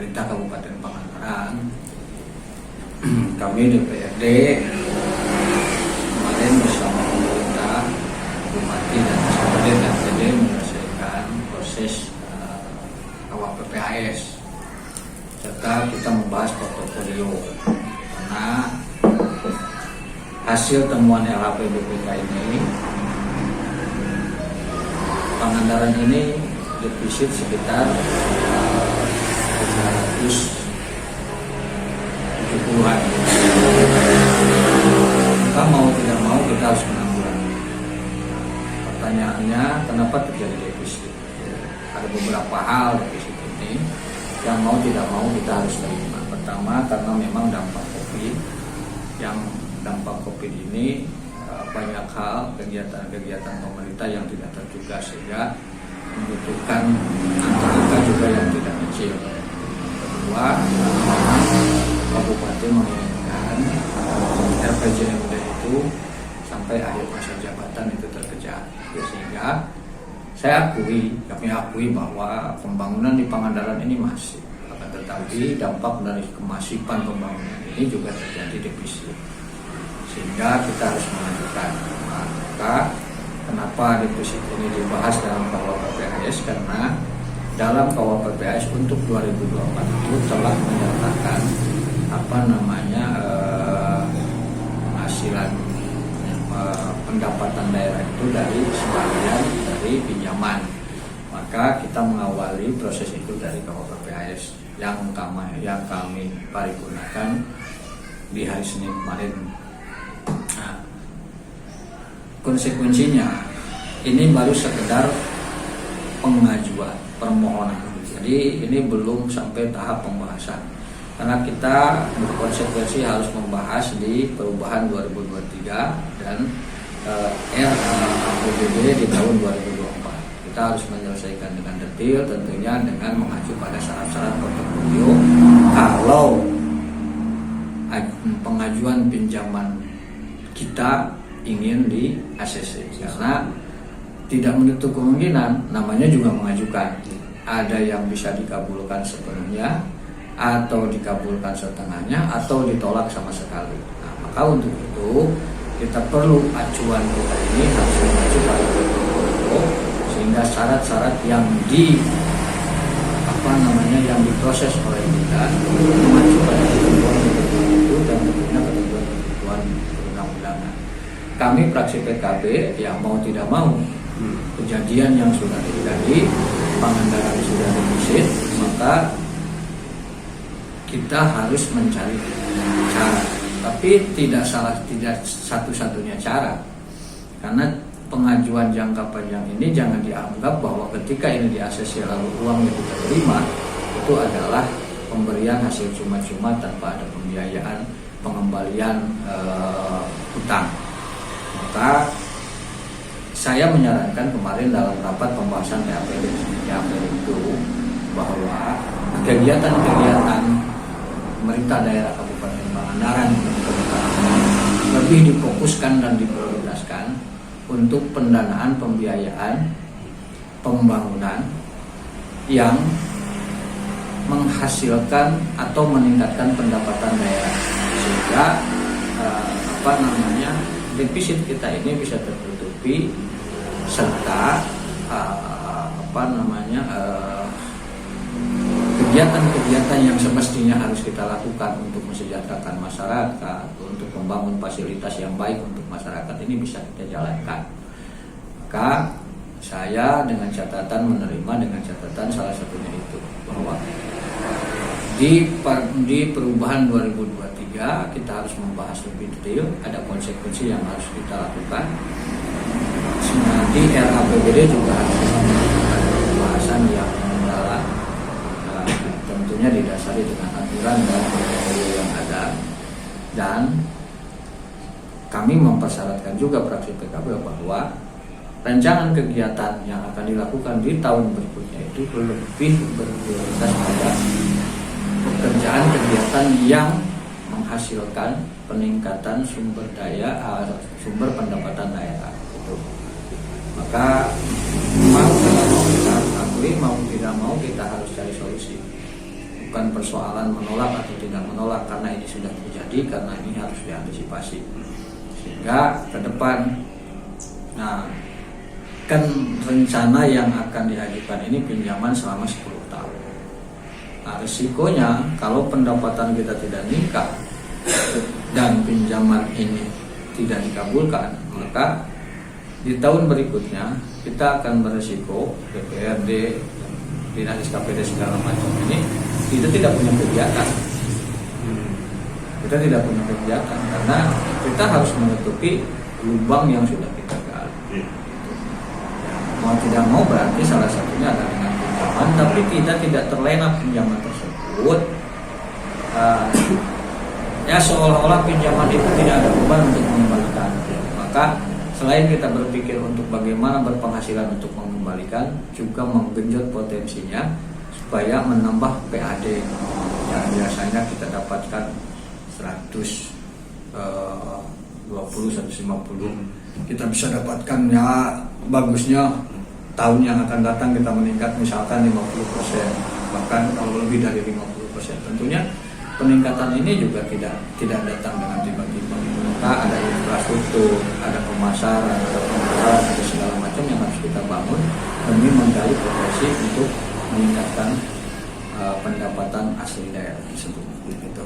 pemerintah Kabupaten Pangandaran, kami DPRD kemarin bersama pemerintah, Bupati dan Kabupaten dan PD menyelesaikan proses KWPPAS, serta kita membahas portofolio karena hasil temuan LHPBPK ini Pangandaran ini defisit sekitar 370-an. Maka mau tidak mau kita harus menanggulangi. Pertanyaannya, kenapa terjadi defisit? Ada beberapa hal defisit ini yang mau tidak mau kita harus terima. Pertama, karena memang dampak COVID. Yang dampak COVID ini banyak hal kegiatan-kegiatan pemerintah yang tidak terduga sehingga membutuhkan angka juga yang tidak kecil. Kedua, memang Kabupaten menginginkan RPJMD itu sampai akhir masa jabatan itu terkejar, sehingga kami akui bahwa pembangunan di Pangandaran ini masih, akan tetapi dampak dari kemasifan pembangunan ini juga terjadi defisit, sehingga kita harus mengajukan. Maka kenapa defisit ini dibahas dalam KWPPAS? Karena dalam KWPPAS untuk 2024 itu telah menyatakan penghasilan pendapatan daerah itu dari sebagian dari pinjaman. Maka kita mengawali proses itu dari KWPPAS yang kami paripurnakan di hari Senin kemarin. Nah, konsekuensinya ini baru sekedar pengajuan permohonan, jadi ini belum sampai tahap pembahasan karena kita berkonsekuensi harus membahas di perubahan 2023 dan RAPBD di tahun 2024. Kita harus menyelesaikan dengan detail, tentunya dengan mengacu pada syarat-syarat portofolio. Kalau pengajuan pinjaman kita ingin di ACC, karena tidak menutup kemungkinan, namanya juga mengajukan, ada yang bisa dikabulkan sepenuhnya atau dikabulkan setengahnya atau ditolak sama sekali. Nah, maka untuk itu kita perlu acuan kita ini harus mengacu pada portofolio, sehingga syarat-syarat yang yang diproses oleh kita mengacu pada ketentuan itu dan tentunya ketentuan perundang-undangan. Kami fraksi PKB ya mau tidak mau kejadian yang sudah terjadi, Pangandaran sudah defisit, maka kita harus mencari cara. Tapi tidak satu-satunya cara, karena pengajuan jangka panjang ini jangan dianggap bahwa ketika ini di ACC lalu uang yang kita terima itu adalah pemberian hasil cuma-cuma tanpa ada pembiayaan pengembalian hutang. Maka saya menyarankan kemarin dalam rapat pembahasan TAPD itu bahwa kegiatan-kegiatan pemerintah daerah Kabupaten Pangandaran lebih difokuskan dan diprioritaskan untuk pendanaan pembiayaan pembangunan yang menghasilkan atau meningkatkan pendapatan daerah, sehingga defisit kita ini bisa tertutupi, serta kegiatan-kegiatan yang semestinya harus kita lakukan untuk mensejahterakan masyarakat, untuk membangun fasilitas yang baik untuk masyarakat ini bisa kita jalankan. Maka saya dengan catatan menerima dengan catatan salah satunya itu bahwa di perubahan 2023 kita harus membahas lebih detail, ada konsekuensi yang harus kita lakukan. Di RAPBD juga harus ada pembahasan yang mendalam, tentunya didasari dengan aturan dan portofolio yang ada. Dan kami mempersyaratkan juga fraksi PKB bahwa rancangan kegiatan yang akan dilakukan di tahun berikutnya itu lebih berprioritas pada pekerjaan kegiatan yang menghasilkan peningkatan sumber pendapatan daerah itu. Maka mau tidak mau kita harus akui, mau tidak mau kita harus cari solusi. bukan persoalan menolak atau tidak menolak, karena ini sudah terjadi, karena ini harus diantisipasi. Sehingga ke depan, nah kan rencana yang akan diajukan ini pinjaman selama 10 tahun. Nah, risikonya kalau pendapatan kita tidak meningkat dan pinjaman ini tidak dikabulkan, maka di tahun berikutnya kita akan berisiko DPRD, Dinas SKPD segala macam ini kita tidak punya kegiatan. Kita tidak punya kegiatan karena kita harus menutupi lubang yang sudah kita gali. Mau tidak mau berarti salah satunya adalah dengan pinjaman, tapi kita tidak terlena pinjaman tersebut. Ya seolah-olah pinjaman itu tidak ada beban untuk mengembalikan. Maka selain kita berpikir untuk bagaimana berpenghasilan untuk mengembalikan, juga menggenjot potensinya supaya menambah PAD yang biasanya kita dapatkan 120, 150, kita bisa dapatkan ya bagusnya tahun yang akan datang kita meningkat misalkan 50%, bahkan kalau lebih dari 50%. Tentunya peningkatan ini juga tidak datang dengan tiba-tiba. Maka ada infrastruktur, ada pemasaran, ada pengolahan, ada segala macam yang harus kita bangun demi menggali potensi untuk meningkatkan pendapatan asli daerah tersebut. Gitu.